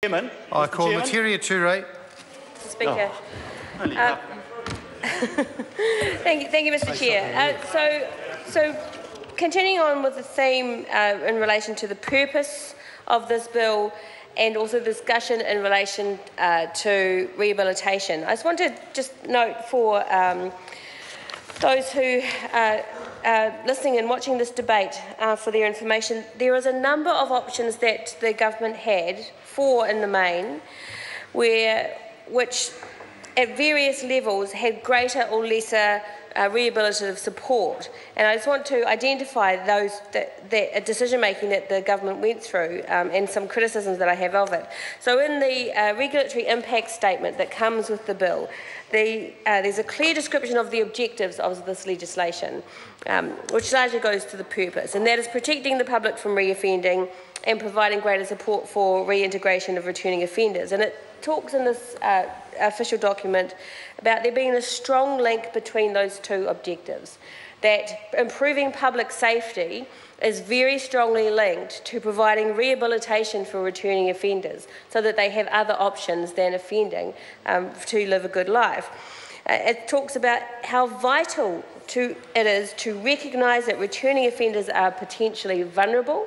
Chairman, I call Materia Toure. Mr. Speaker. Oh, Thank you, Mr. Chair. So, continuing on with the theme in relation to the purpose of this bill and also discussion in relation to rehabilitation, I just want to note for those who are listening and watching this debate for their information, there is a number of options that the government had, four in the main, which at various levels had greater or lesser rehabilitative support. And I just want to identify those that decision-making that the government went through and some criticisms that I have of it. So in the regulatory impact statement that comes with the bill, there's a clear description of the objectives of this legislation, which largely goes to the purpose, and that is protecting the public from reoffending and providing greater support for reintegration of returning offenders. And it talks in this official document about there being a strong link between those two objectives, that improving public safety is very strongly linked to providing rehabilitation for returning offenders so that they have other options than offending to live a good life. It talks about how vital it is to recognise that returning offenders are potentially vulnerable.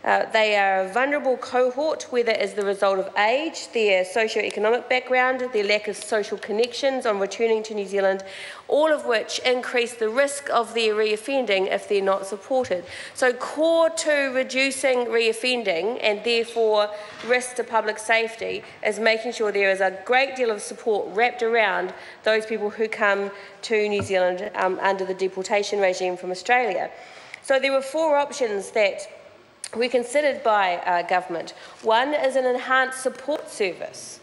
They are a vulnerable cohort, whether as the result of age, their socio-economic background, their lack of social connections on returning to New Zealand, all of which increase the risk of their reoffending if they're not supported. So core to reducing reoffending and therefore risk to public safety is making sure there is a great deal of support wrapped around those people who come to New Zealand under the deportation regime from Australia. So there were four options that were considered by government. One is an enhanced support service,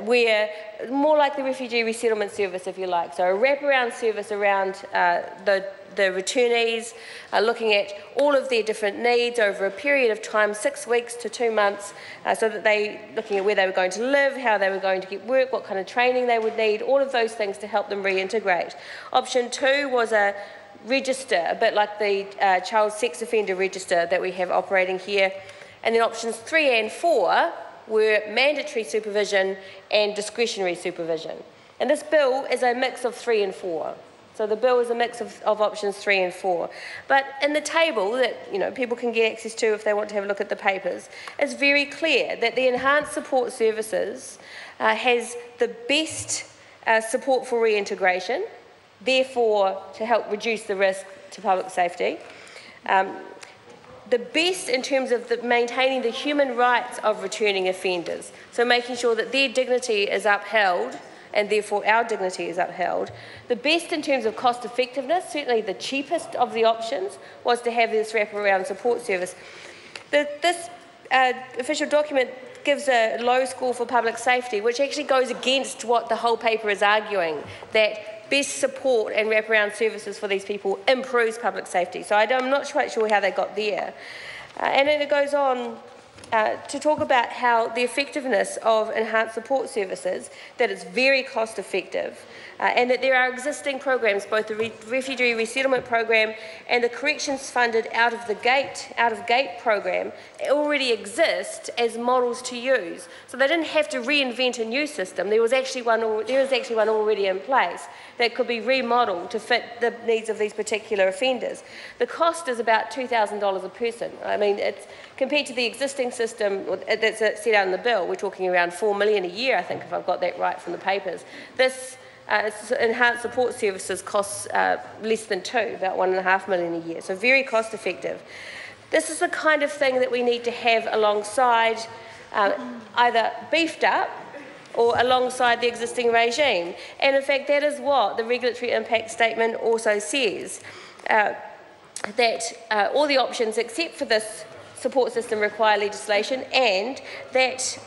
where more like the refugee resettlement service, if you like, so a wraparound service around the returnees, looking at all of their different needs over a period of time, 6 weeks to 2 months, so that looking at where they were going to live, how they were going to get work, what kind of training they would need, all of those things to help them reintegrate. Option two was a register, a bit like the child sex offender register that we have operating here. And then options 3 and 4 were mandatory supervision and discretionary supervision. And this bill is a mix of 3 and 4. So the bill is a mix of options 3 and 4. But in the table that people can get access to if they want to have a look at the papers, it's very clear that the enhanced support services has the best support for reintegration, therefore to help reduce the risk to public safety. The best in terms of maintaining the human rights of returning offenders, so making sure that their dignity is upheld and therefore our dignity is upheld. The best in terms of cost effectiveness, certainly the cheapest of the options, was to have this wraparound support service. This official document gives a low score for public safety, which actually goes against what the whole paper is arguing, that best support and wraparound services for these people improves public safety. So I'm not quite sure how they got there. And then it goes on to talk about how the effectiveness of enhanced support services, that it's very cost effective, and that there are existing programs, both the refugee resettlement program and the corrections funded out of gate program already exist as models to use. So they didn't have to reinvent a new system. There is actually one already in place that could be remodelled to fit the needs of these particular offenders. The cost is about $2,000 a person. I mean, it's compared to the existing system that's set out in the bill, we're talking around $4 million a year, I think, if I've got that right from the papers. This enhanced support services costs less than about $1.5 million a year, so very cost effective. This is the kind of thing that we need to have alongside, either beefed up or alongside the existing regime. And in fact, that is what the regulatory impact statement also says, that all the options except for this support system require legislation, and that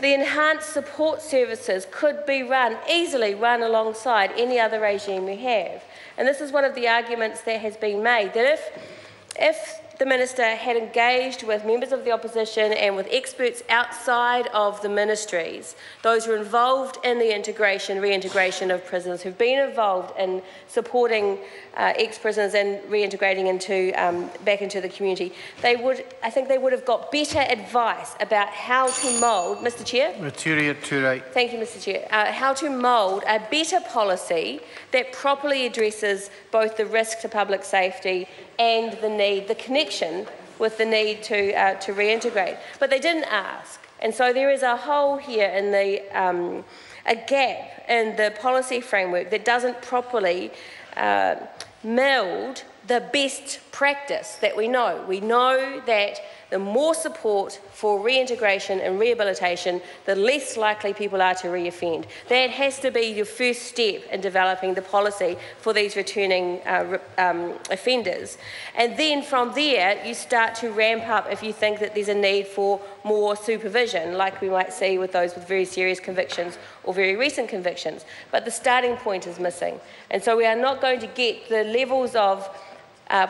the enhanced support services could be easily run alongside any other regime we have. And this is one of the arguments that has been made, that if the Minister had engaged with members of the opposition and with experts outside of the ministries, those who are involved in the reintegration of prisoners, who've been involved in supporting ex-prisoners and reintegrating back into the community, I think they would have got better advice about how to mould, Mr. Chair. Material to right. Thank you, Mr. Chair. How to mould a better policy that properly addresses both the risk to public safety and the connection with the need to reintegrate. But they didn't ask. And so there is a hole here in a gap in the policy framework that doesn't properly meld the best practice that we know. We know that the more support for reintegration and rehabilitation, the less likely people are to reoffend. That has to be your first step in developing the policy for these returning offenders. And then from there, you start to ramp up if you think that there's a need for more supervision, like we might see with those with very serious convictions or very recent convictions. But the starting point is missing. And so we are not going to get the levels of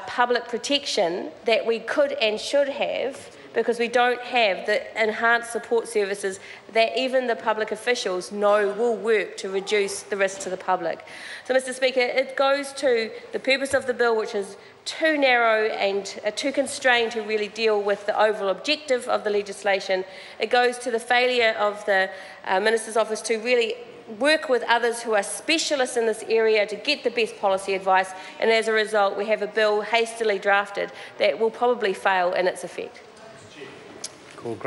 public protection that we could and should have, because we don't have the enhanced support services that even the public officials know will work to reduce the risk to the public. So, Mr. Speaker, it goes to the purpose of the bill, which is too narrow and too constrained to really deal with the overall objective of the legislation. It goes to the failure of the Minister's office to really work with others who are specialists in this area to get the best policy advice, and as a result we have a bill hastily drafted that will probably fail in its effect.